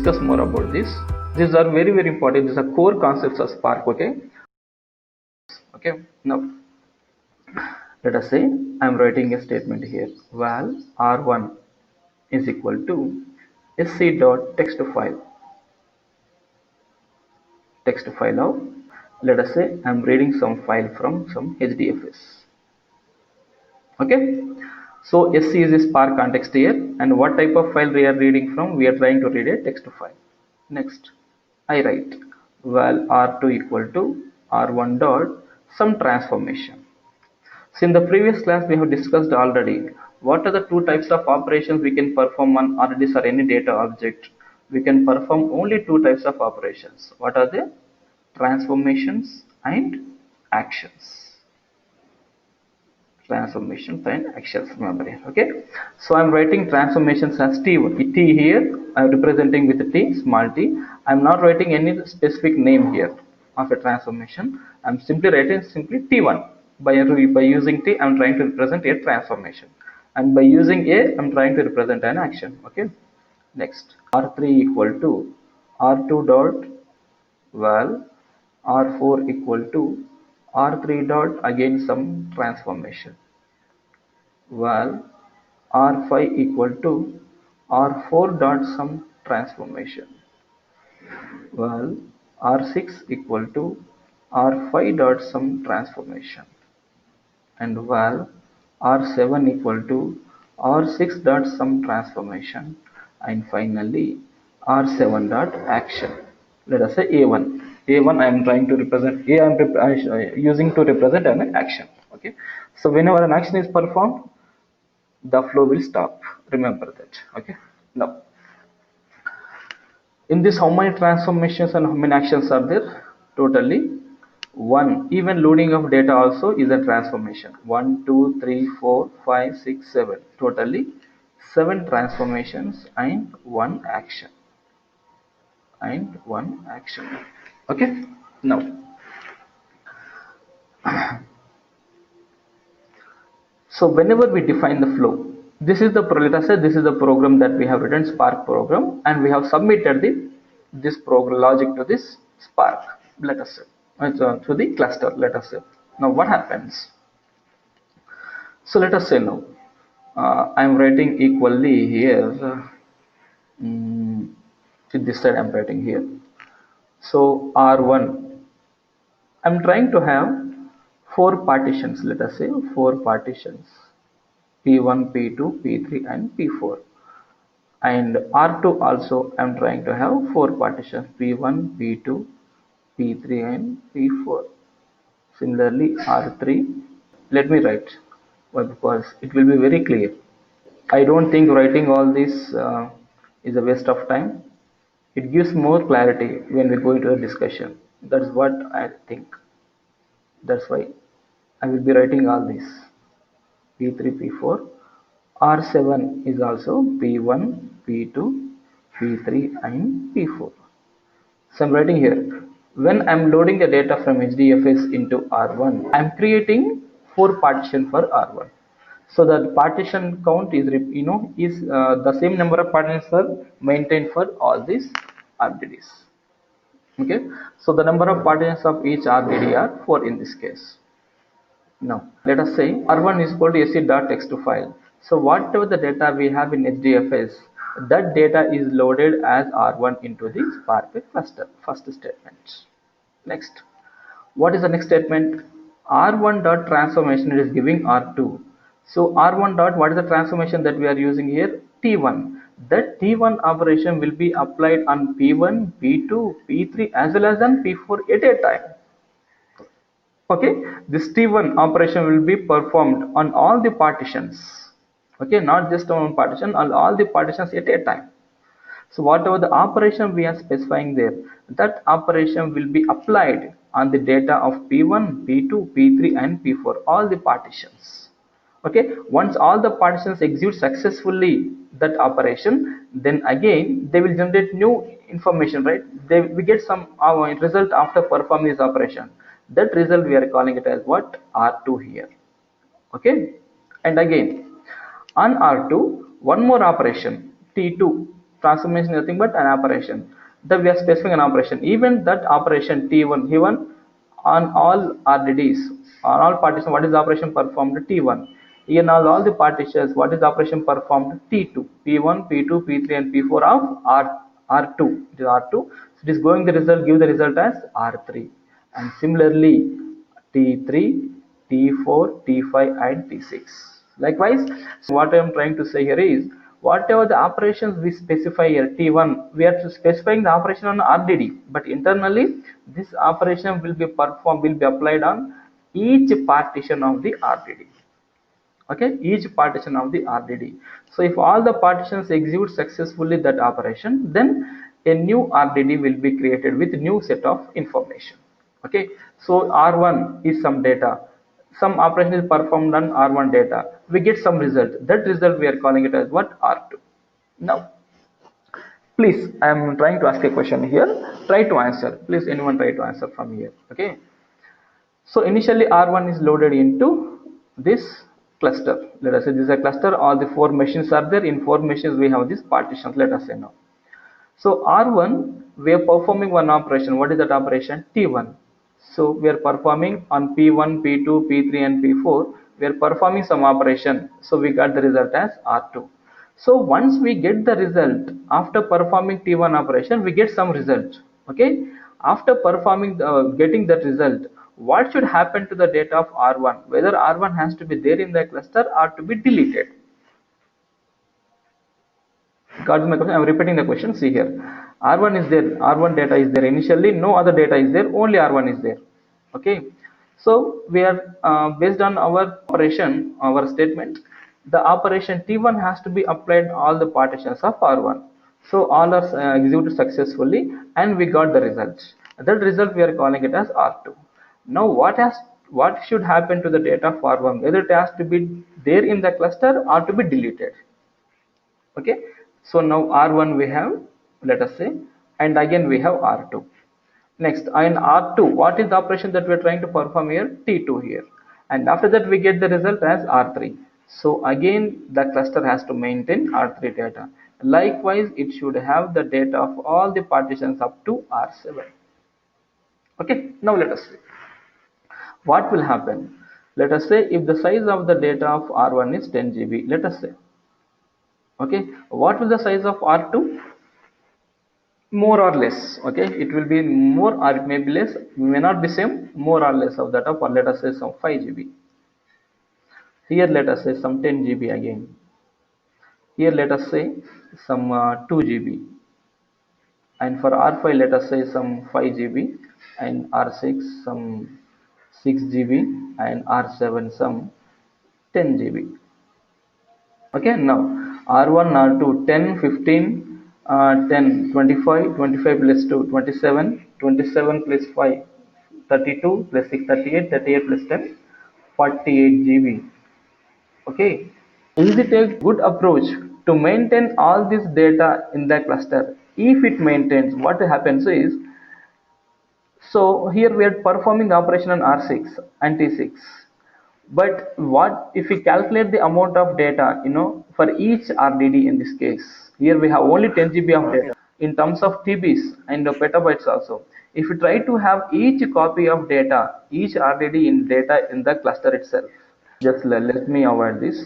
discuss more about this. These are very important. These are core concepts of Spark. Okay. Now let us say I am writing a statement here. Val R1 is equal to sc dot text file of, let us say I am reading some file from some HDFS. Okay, so sc is a Spark context here, and what type of file we are reading from? We are trying to read a text file. Next I write val r2 equal to r1 dot some transformation. So in the previous class we have discussed already what are the two types of operations we can perform on Redis or any data object. We can perform only two types of operations. What are they? Transformations and actions. Transformations and actions, remember here. Okay, so I'm writing transformations as t1. T here I'm representing with t, small t. I'm not writing any specific name here of a transformation. I'm simply writing t1. By using t I'm trying to represent a transformation, and by using a I'm trying to represent an action. Okay, next r3 equal to r2 dot val r4 equal to r3 dot again some transformation val r5 equal to r4 dot some transformation val r6 equal to r5 dot some transformation, and val r7 equal to r6 dot some transformation, and finally r7 dot action. Let us say a1 I am trying to represent a, I am using to represent an action. Okay, so whenever an action is performed the flow will stop, remember that. Okay, now in this how many transformations and how many actions are there? Totally one. Even loading of data also is a transformation. 1 2 3 4 5 6 7, totally 7 transformations and one action. Okay, now so whenever we define the flow, this is the let us say this is the program that we have written, Spark program, and we have submitted this program logic to this Spark, let us say to the cluster, let us say. Now what happens? So let us say now I am writing equally here to this side. I am writing here. So R1 I am trying to have 4 partitions, let us say 4 partitions, P1, P2, P3 and P4, and R2 also I am trying to have 4 partitions, P1, P2, P3 and P4. Similarly R3, let me write, why? Because it will be very clear. I don't think writing all this is a waste of time. It gives more clarity when we go into a discussion. That's what I think. That's why I will be writing all this. P3, P4, R7 is also P1, P2, P3 and P4. So I'm writing here, when I'm loading the data from HDFS into R1, I'm creating 4 partitions for R1. So the partition count is the same number of partitions are maintained for all these RDDs. Okay, so the number of partitions of each RDD are 4 in this case. Now let us say R1 is equal to sc.text file. So whatever the data we have in HDFS, that data is loaded as R1 into the Spark cluster. First statement. Next, what is the next statement? R1 dot transformation is giving R2. So R1 dot, what is the transformation that we are using here? T1. That T1 operation will be applied on P1, P2, P3 as well as on P4 at a time. Okay, this T1 operation will be performed on all the partitions. Okay, not just on one partition, on all the partitions at a time. So whatever the operation we are specifying there, that operation will be applied on the data of P1, P2, P3 and P4, all the partitions. Okay, once all the partitions execute successfully that operation, then again they will generate new information, right? We get some result after performing this operation. That result we are calling it as what? R2 here. Okay, and again on R2 one more operation, T2, transformation is nothing but an operation. That we are specifying an operation. Even that operation T1 given on all RDDs, on all partitions, what is the operation performed? T1. In all the partitions, what is the operation performed? T2. P1, P2, P3 and P4 of R2. It is R2. So it is going the result, give the result as R3. And similarly, T3, T4, T5 and T6. Likewise, what I am trying to say here is, whatever the operations we specify here, T1, we are specifying the operation on RDD, but internally this operation will be performed, will be applied on each partition of the RDD. Okay, each partition of the RDD. So if all the partitions execute successfully that operation, then a new RDD will be created with new set of information. Okay, so R1 is some data, some operation is performed on R1 data, we get some result. That result we are calling it as what? R2. Now please, I am trying to ask a question here, try to answer, please anyone try to answer from here. Okay, so initially R1 is loaded into this cluster. Let us say this is a cluster, all the 4 machines are there. In 4 machines we have these partitions, let us say now. So R1, we are performing one operation. What is that operation? T1. So we are performing on P1, P2, P3 and P4. We are performing some operation. So we got the result as R2. So once we get the result, after performing T1 operation, we get some result. Okay. After performing getting that result, what should happen to the data of R1? Whether R1 has to be there in the cluster or to be deleted. Got my question? I am repeating the question. See here, R1 is there, R1 data is there initially, no other data is there, only R1 is there. Okay, so we are based on our operation, our statement, the operation T1 has to be applied all the partitions of R1. So all are executed successfully and we got the result. That result we are calling it as R2. Now what should happen to the data of R1? Whether it has to be there in the cluster or to be deleted. Okay, so now R1 we have, let us say, and again we have R2. Next, in R2, what is the operation that we are trying to perform here? T2 here, and after that we get the result as R3. So again the cluster has to maintain R3 data. Likewise, it should have the data of all the partitions up to R7. Okay, now let us see what will happen. Let us say if the size of the data of R1 is 10 GB, let us say. Okay, what will the size of R2? More or less. Okay, it will be more or it may be less, may not be same, more or less of that of, or let us say some 5 GB. Here let us say some 10 GB again. Here let us say some 2 GB, and for R5 let us say some 5 GB, and R6 some 6 GB, and R7 some 10 GB. Okay, now R1, R2, 10, 15, 10, 25, 25 plus 2, 27, 27 plus 5, 32 plus 6, 38, 38 plus 10, 48 GB. Okay, is it a good approach to maintain all this data in the cluster? If it maintains, what happens is, so here we are performing the operation on R6 and T6. But what if we calculate the amount of data, for each RDD in this case? Here we have only 10 GB of data in terms of TBs and petabytes also. If we try to have each copy of data, each RDD in data in the cluster itself, just let me avoid this.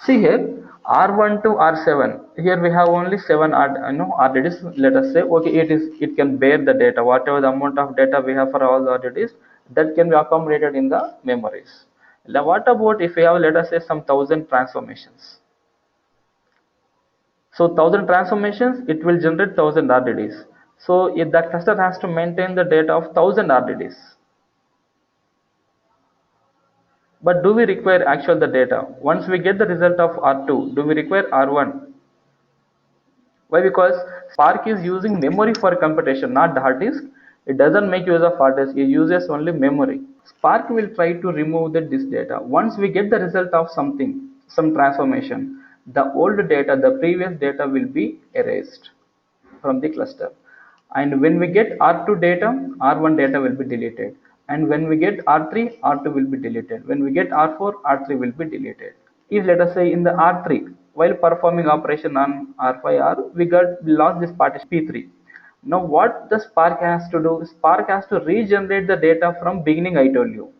See here, R1 to R7. Here we have only 7 RDDs. Let us say, okay, it can bear the data, whatever the amount of data we have for all the RDDs, that can be accommodated in the memories. Now, what about if we have, let us say, some 1000 transformations? So 1000 transformations, it will generate 1000 RDDs. So if the cluster has to maintain the data of 1000 RDDs. But do we require actual the data? Once we get the result of R2, do we require R1? Why? Because Spark is using memory for computation, not the hard disk. It doesn't make use of hard disk, it uses only memory. Spark will try to remove this data. Once we get the result of something, some transformation, the old data, the previous data will be erased from the cluster. And when we get R2 data, R1 data will be deleted. And when we get R3, R2 will be deleted. When we get R4, R3 will be deleted. If let us say in the R3, while performing operation on R5R, we lost this partition P3. Now what the Spark has to do? Spark has to regenerate the data from beginning. I told you.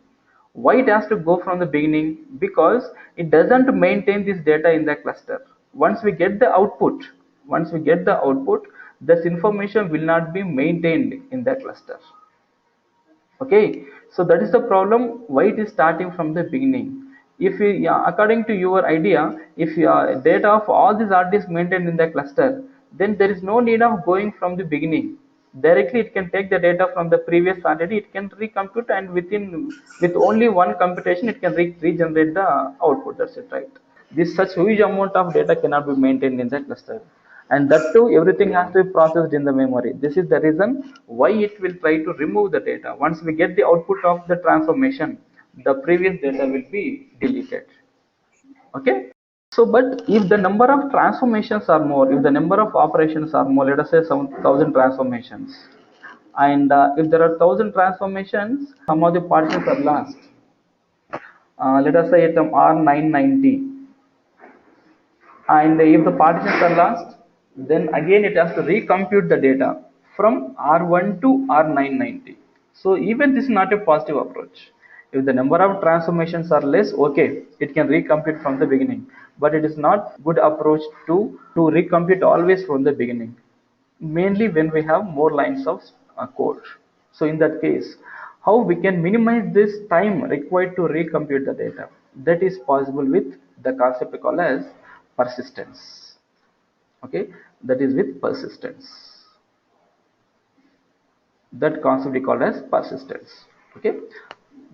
Why it has to go from the beginning? Because it doesn't maintain this data in the cluster. Once we get the output, this information will not be maintained in the cluster. Okay, so that is the problem why it is starting from the beginning. If you, yeah, according to your idea, if your data of all these artists maintained in the cluster, then there is no need of going from the beginning. Directly it can take the data from the previous entity, it can recompute, and with only one computation it can regenerate the output. That's it, right? This such huge amount of data cannot be maintained in the cluster, and that too everything has to be processed in the memory. This is the reason why it will try to remove the data. Once we get the output of the transformation, the previous data will be deleted. Okay, so but if the number of transformations are more, if the number of operations are more, let us say some 1000 transformations, and if there are 1000 transformations, some of the partitions are lost. Let us say item R990, and if the partitions are lost, then again it has to recompute the data from R1 to R990. So even this is not a positive approach. If the number of transformations are less, okay, it can recompute from the beginning, but it is not good approach to recompute always from the beginning, mainly when we have more lines of code. So in that case, how we can minimize this time required to recompute the data? That is possible with the concept called as persistence. Okay, that is with persistence. That concept we call as persistence. Okay,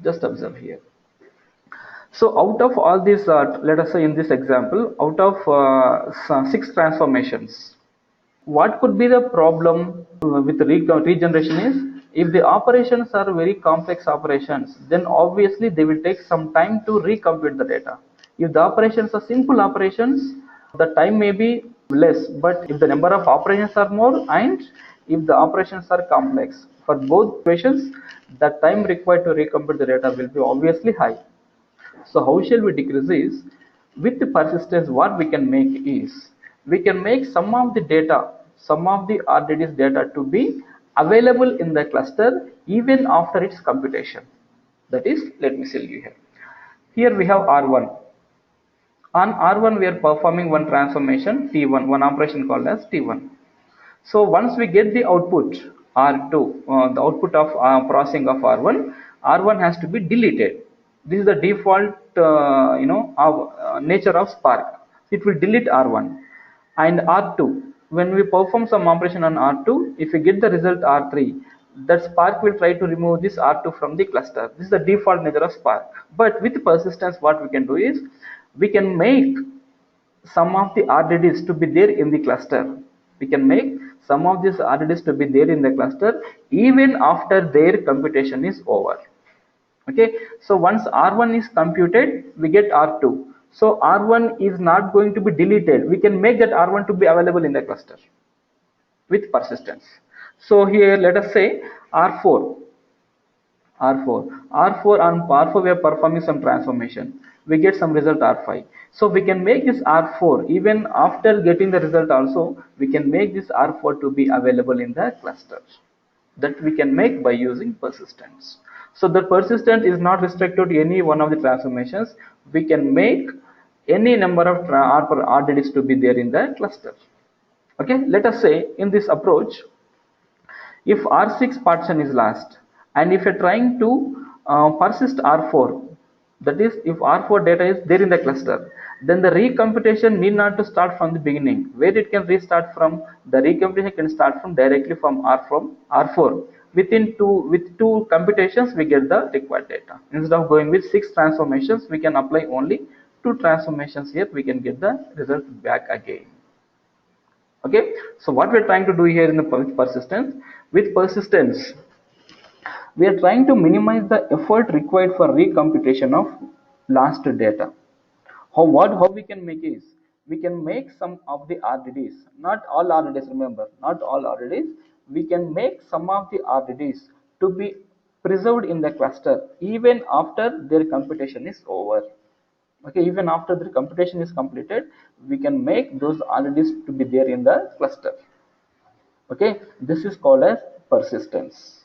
just observe here. So out of all these, let us say in this example, out of 6 transformations, what could be the problem with regeneration is, if the operations are very complex operations, then obviously they will take some time to recompute the data. If the operations are simple operations, the time may be less, but if the number of operations are more and if the operations are complex, for both situations the time required to recompute the data will be obviously high. So how shall we decrease this? With the persistence, what we can make is, we can make some of the data, some of the RDD's data to be available in the cluster even after its computation. That is, let me show you here. Here we have R1. On R1 we are performing one transformation T1, one operation called as T1. So once we get the output R2, the output of processing of R1, R1 has to be deleted. This is the default, nature of Spark. It will delete R1 and R2. When we perform some operation on R2, if we get the result R3, that Spark will try to remove this R2 from the cluster. This is the default nature of Spark. But with persistence, what we can do is, we can make some of the RDDs to be there in the cluster. We can make some of these RDDs to be there in the cluster even after their computation is over. Okay, so once R1 is computed, we get R2. So R1 is not going to be deleted. We can make that R1 to be available in the cluster with persistence. So here let us say R4. R4 on R4 we are performing some transformation. We get some result R5. So we can make this R4 even after getting the result also. We can make this R4 to be available in the cluster. That we can make by using persistence. So the persistence is not restricted to any one of the transformations. We can make any number of RDDs to be there in the cluster. Okay, let us say in this approach, if R6 partition is lost, and if you're trying to persist R4, that is, if R4 data is there in the cluster, then the recomputation need not to start from the beginning. Where it can restart from, the recomputation can start from directly from R4. With two computations, we get the required data. Instead of going with 6 transformations, we can apply only 2 transformations here. We can get the result back again. Okay, so what we're trying to do here in the persistence, with persistence we are trying to minimize the effort required for recomputation of last data. How we can make is, we can make some of the RDDs, not all RDDs, remember, not all RDDs, we can make some of the RDDs to be preserved in the cluster even after their computation is over. Okay, even after the computation is completed, we can make those RDs to be there in the cluster. Okay, this is called as persistence.